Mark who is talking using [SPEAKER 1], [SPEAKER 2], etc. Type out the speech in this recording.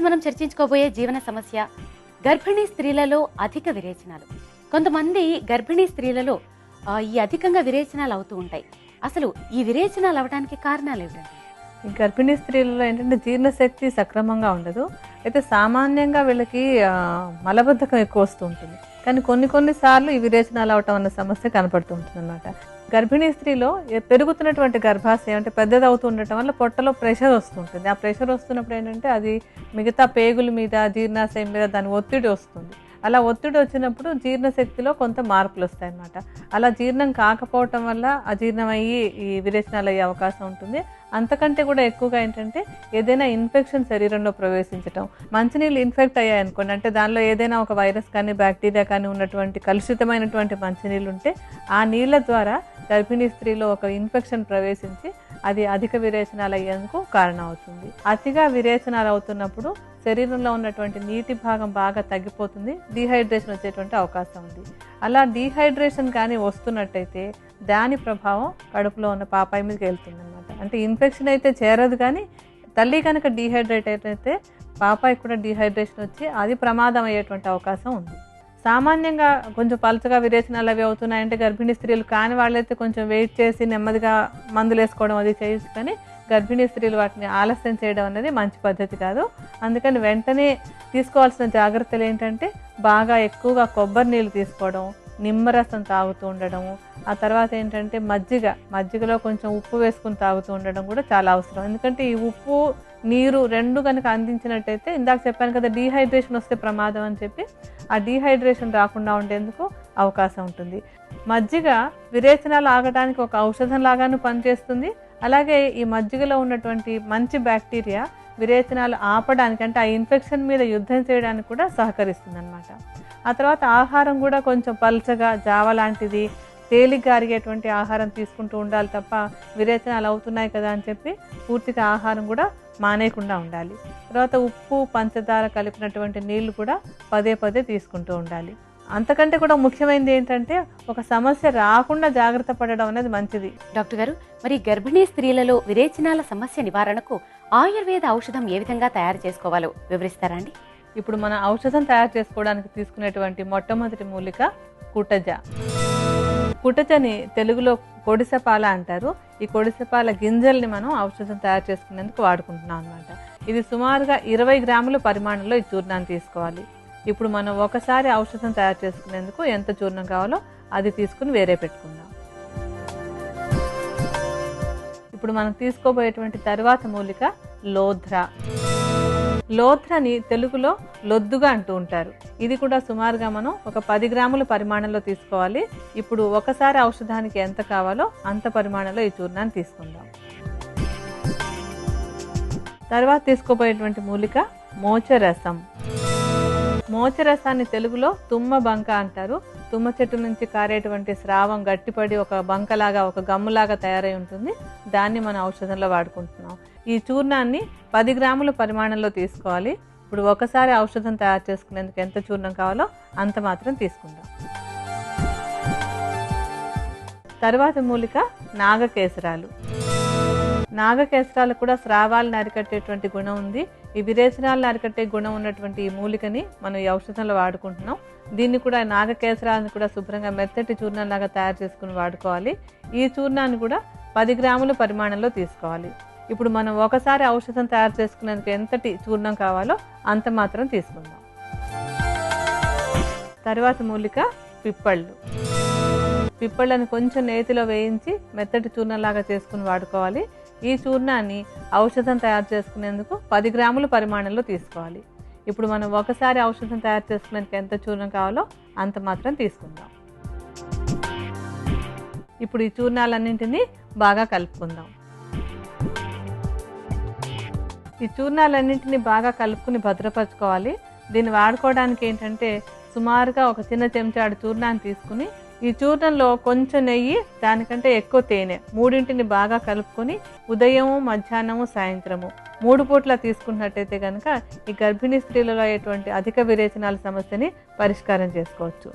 [SPEAKER 1] ఈరోజు మనం చర్చించుకోబోయే జీవన సమస్య గర్భిణీ స్త్రీలలో అధిక విరేచనాలు. కొంతమంది గర్భిణీ స్త్రీలలో ఈ అధికంగా విరేచనాలు అవుతూ ఉంటాయి. అసలు ఈ విరేచనాలు అవడానికి కారణాలు ఏమిటండి?
[SPEAKER 2] ఈ గర్భిణీ స్త్రీలలో ఏంటంటే జీర్ణశక్తి సక్రమంగా ఉండదు. అయితే సామాన్యంగా వీళ్ళకి మలబద్ధకం ఎక్కువ వస్తూ ఉంటుంది. కానీ కొన్నిసార్లు ఈ విరేచనాలు అవటం అన్న సమస్య కనపడుతూ ఉంటుంది అన్నమాట. గర్భిణీ స్త్రీలో పెరుగుతున్నటువంటి గర్భాశయం అంటే పెద్దది అవుతూ ఉండటం వల్ల పొట్టలో ప్రెషర్ వస్తుంటుంది. ఆ ప్రెషర్ వస్తున్నప్పుడు ఏంటంటే అది మిగతా పేగుల మీద, జీర్ణాశయం మీద దాని ఒత్తిడి వస్తుంది. అలా ఒత్తిడి వచ్చినప్పుడు జీర్ణశక్తిలో కొంత మార్పులు వస్తాయన్నమాట. అలా జీర్ణం కాకపోవటం వల్ల అజీర్ణం అయ్యి ఈ విరేచనాలు అయ్యే అవకాశం ఉంటుంది. అంతకంటే కూడా ఎక్కువగా ఏంటంటే ఏదైనా ఇన్ఫెక్షన్ శరీరంలో ప్రవేశించటం, మంచినీళ్ళు ఇన్ఫెక్ట్ అయ్యాయి అనుకోండి, అంటే దానిలో ఏదైనా ఒక వైరస్ కానీ బ్యాక్టీరియా కానీ ఉన్నటువంటి కలుషితమైనటువంటి మంచినీళ్ళు ఉంటే ఆ నీళ్ళ ద్వారా గర్భిణీ స్త్రీలో ఒక ఇన్ఫెక్షన్ ప్రవేశించి అది అధిక విరేచనాలు అయ్యేందుకు కారణం అవుతుంది. అతిగా విరేచనాలు అవుతున్నప్పుడు శరీరంలో ఉన్నటువంటి నీటి భాగం బాగా తగ్గిపోతుంది, డీహైడ్రేషన్ వచ్చేటువంటి అవకాశం ఉంది. అలా డీహైడ్రేషన్ కానీ వస్తున్నట్టయితే దాని ప్రభావం కడుపులో ఉన్న పాపాయి మీదకి వెళ్తుంది అనమాట. అంటే ఇన్ఫెక్షన్ అయితే చేరదు, కానీ తల్లి కనుక డీహైడ్రేట్ అయితే పాపాయి కూడా డీహైడ్రేషన్ వచ్చి అది ప్రమాదం అయ్యేటువంటి అవకాశం ఉంది. సామాన్యంగా కొంచెం పలచగా విరేచనాలు అవి అవుతున్నాయంటే గర్భిణీ స్త్రీలు కాని వాళ్ళైతే కొంచెం వెయిట్ చేసి నెమ్మదిగా మందులు వేసుకోవడం అది చేయొచ్చు. కానీ గర్భిణీ స్త్రీలు వాటిని ఆలస్యం చేయడం అనేది మంచి పద్ధతి కాదు. అందుకని వెంటనే తీసుకోవాల్సిన జాగ్రత్తలు ఏంటంటే బాగా ఎక్కువగా కొబ్బరి నీళ్ళు తీసుకోవడం, నిమ్మరసం తాగుతూ ఉండడము, ఆ తర్వాత ఏంటంటే మజ్జిగలో కొంచెం ఉప్పు వేసుకుని తాగుతూ ఉండడం కూడా చాలా అవసరం. ఎందుకంటే ఈ ఉప్పు నీరు రెండు కనుక అందించినట్టయితే ఇందాక చెప్పాను కదా, డీహైడ్రేషన్ వస్తే ప్రమాదం అని చెప్పి, ఆ డీహైడ్రేషన్ రాకుండా ఉండేందుకు అవకాశం ఉంటుంది. మజ్జిగ విరేచనాలు ఆగడానికి ఒక ఔషధం లాగాను పనిచేస్తుంది. అలాగే ఈ మజ్జిగలో ఉన్నటువంటి మంచి బ్యాక్టీరియా విరేచనాలు ఆపడానికి, అంటే ఆ ఇన్ఫెక్షన్ మీద యుద్ధం చేయడానికి కూడా సహకరిస్తుంది అనమాట. ఆ తర్వాత ఆహారం కూడా కొంచెం పల్చగా జావ లాంటిది తేలిగ్గా అరిగేటువంటి ఆహారం తీసుకుంటూ ఉండాలి తప్ప విరేచనాలు అవుతున్నాయి కదా అని చెప్పి పూర్తిగా ఆహారం కూడా మానేయకుండా ఉండాలి. తర్వాత ఉప్పు, పంచదార కలిపినటువంటి నీళ్లు కూడా పదే తీసుకుంటూ ఉండాలి. అంతకంటే కూడా ముఖ్యమైనది ఏంటంటే ఒక సమస్య రాకుండా జాగ్రత్త పడడం అనేది మంచిది.
[SPEAKER 1] డాక్టర్ గారు, మరి గర్భిణీ స్త్రీలలో విరేచనాల సమస్య నివారణకు ఆయుర్వేద ఔషధం ఏ విధంగా తయారు చేసుకోవాలో వివరిస్తారా అండి?
[SPEAKER 2] ఇప్పుడు మన ఔషధం తయారు చేసుకోవడానికి తీసుకునేటువంటి మొట్టమొదటి మూలిక కుటజ. కుటజని తెలుగులో కొడిసెపాల అంటారు. ఈ కొడిసెపాల గింజల్ని మనం ఔషధం తయారు చేసుకునేందుకు వాడుకుంటున్నాం అనమాట. ఇది సుమారుగా 20 గ్రాముల పరిమాణంలో ఈ చూర్ణాన్ని తీసుకోవాలి. ఇప్పుడు మనం ఒకసారి ఔషధం తయారు చేసుకునేందుకు ఎంత చూర్ణం కావాలో అది తీసుకుని వేరే పెట్టుకుందాం. ఇప్పుడు మనం తీసుకోబోయేటువంటి తర్వాత మూలిక లోధ్ర. లోధ్రని తెలుగులో లొద్దుగా అంటూ ఉంటారు. ఇది కూడా సుమారుగా మనం ఒక 10 గ్రాముల పరిమాణంలో తీసుకోవాలి. ఇప్పుడు ఒకసారి ఔషధానికి ఎంత కావాలో అంత పరిమాణంలో ఈ చూర్ణాన్ని తీసుకుందాం. తర్వాత తీసుకోబోయేటువంటి మూలిక మోచరసం. మోచరసాన్ని తెలుగులో తుమ్మ బంక అంటారు. తుమ్మ చెట్టు నుంచి కారేటువంటి స్రావం గట్టిపడి ఒక బంకలాగా, ఒక గమ్ములాగా తయారై ఉంటుంది. దాన్ని మనం ఔషధంలో వాడుకుంటున్నాం. ఈ చూర్ణాన్ని 10 గ్రాముల పరిమాణంలో తీసుకోవాలి. ఇప్పుడు ఒకసారి ఔషధం తయారు చేసుకునేందుకు ఎంత చూర్ణం కావాలో అంత మాత్రం తీసుకుందాం. తర్వాత మూలిక నాగకేసరాలు. నాగకేసరాలు కూడా స్రావాలను అరికట్టేటువంటి గుణం ఉంది. ఈ విరేచనాలను అరికట్టే గుణం ఉన్నటువంటి ఈ మూలికని మనం ఈ ఔషధంలో వాడుకుంటున్నాం. దీన్ని కూడా నాగకేసరాలను కూడా శుభ్రంగా మెత్తటి చూర్ణంలాగా తయారు చేసుకుని వాడుకోవాలి. ఈ చూర్ణాన్ని కూడా 10 గ్రాముల పరిమాణంలో తీసుకోవాలి. ఇప్పుడు మనం ఒకసారి ఔషధం తయారు చేసుకునేందుకు ఎంతటి చూర్ణం కావాలో అంత మాత్రం తీసుకుందాం. తర్వాత మూలిక పిప్పళ్ళు. పిప్పళ్ళని కొంచెం నేతిలో వేయించి మెత్తటి చూర్ణంలాగా చేసుకుని వాడుకోవాలి. ఈ చూర్ణాన్ని ఔషధం తయారు చేసుకునేందుకు 10 గ్రాముల పరిమాణంలో తీసుకోవాలి. ఇప్పుడు మనం ఒకసారి ఔషధం తయారు చేసుకునేందుకు ఎంత చూర్ణం కావాలో అంత మాత్రం తీసుకుందాం. ఇప్పుడు ఈ చూర్ణాలన్నింటినీ బాగా కలుపుకుందాం. ఈ చూర్ణాలన్నింటినీ బాగా కలుపుకుని భద్రపరచుకోవాలి. దీన్ని వాడుకోవడానికి ఏంటంటే సుమారుగా ఒక చిన్న చెంచాడు చూర్ణాన్ని తీసుకుని ఈ చూర్ణంలో కొంచెం నెయ్యి, దానికంటే ఎక్కువ తేనె, మూడింటిని బాగా కలుపుకొని ఉదయము, మధ్యాహ్నము, సాయంత్రము 3 పూట్ల తీసుకున్నట్టయితే కనుక ఈ గర్భిణీ స్త్రీలలో అయ్యేటువంటి అధిక విరేచనాల సమస్యని పరిష్కారం చేసుకోవచ్చు.